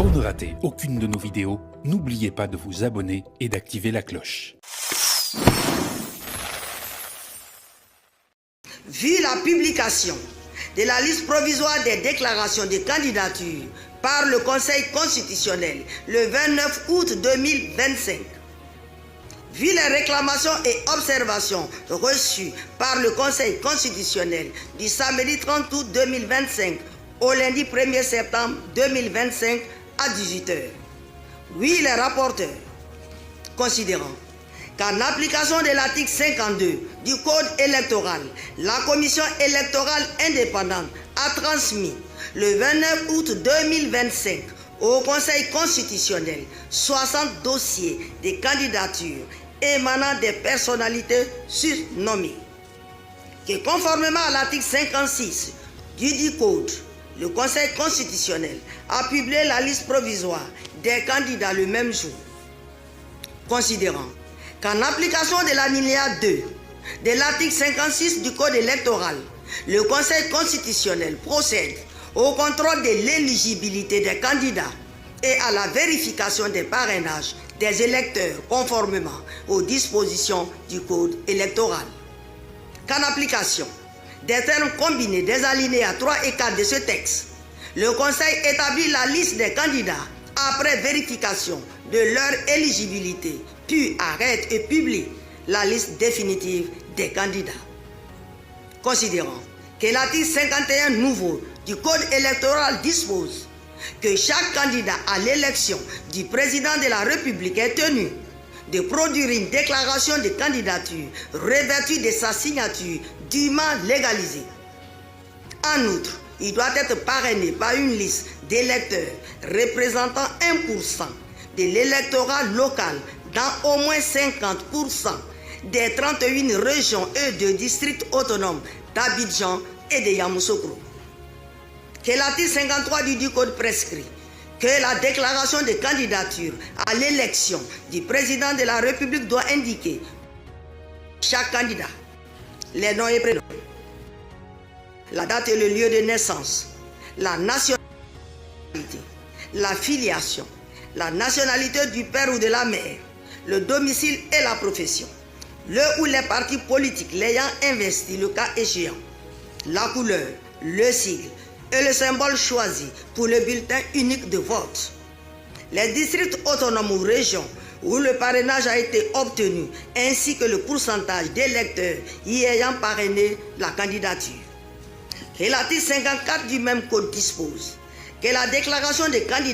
Pour ne rater aucune de nos vidéos, n'oubliez pas de vous abonner et d'activer la cloche. Vu la publication de la liste provisoire des déclarations de candidature par le Conseil constitutionnel le 29 août 2025, vu les réclamations et observations reçues par le Conseil constitutionnel du samedi 30 août 2025 au lundi 1er septembre 2025 à 18h, oui, les rapporteurs, considérant qu'en application de l'article 52 du Code électoral, la Commission électorale indépendante a transmis le 29 août 2025 au Conseil constitutionnel 60 dossiers de candidatures émanant des personnalités surnommées. Que conformément à l'article 56 du Code, le Conseil constitutionnel a publié la liste provisoire des candidats le même jour. Considérant qu'en application de l'alinéa 2 de l'article 56 du Code électoral, le Conseil constitutionnel procède au contrôle de l'éligibilité des candidats et à la vérification des parrainages des électeurs conformément aux dispositions du Code électoral. Qu'en application des termes combinés des alinéas 3 et 4 de ce texte, le Conseil établit la liste des candidats après vérification de leur éligibilité, puis arrête et publie la liste définitive des candidats. Considérant que l'article 51 nouveau du Code électoral dispose que chaque candidat à l'élection du président de la République est tenu de produire une déclaration de candidature revêtue de sa signature dûment légalisée. En outre, il doit être parrainé par une liste d'électeurs représentant 1% de l'électorat local dans au moins 50% des 31 régions et de districts autonomes d'Abidjan et de Yamoussoukro. Que l'article 53 du Code prescrit que la déclaration de candidature à l'élection du président de la République doit indiquer chaque candidat, les noms et prénoms, la date et le lieu de naissance, la nationalité, la filiation, la nationalité du père ou de la mère, le domicile et la profession, le ou les partis politiques l'ayant investi le cas échéant, la couleur, le sigle et le symbole choisi pour le bulletin unique de vote, les districts autonomes ou régions où le parrainage a été obtenu, ainsi que le pourcentage d'électeurs y ayant parrainé la candidature. Et l'article 54 du même code dispose que la déclaration de candidature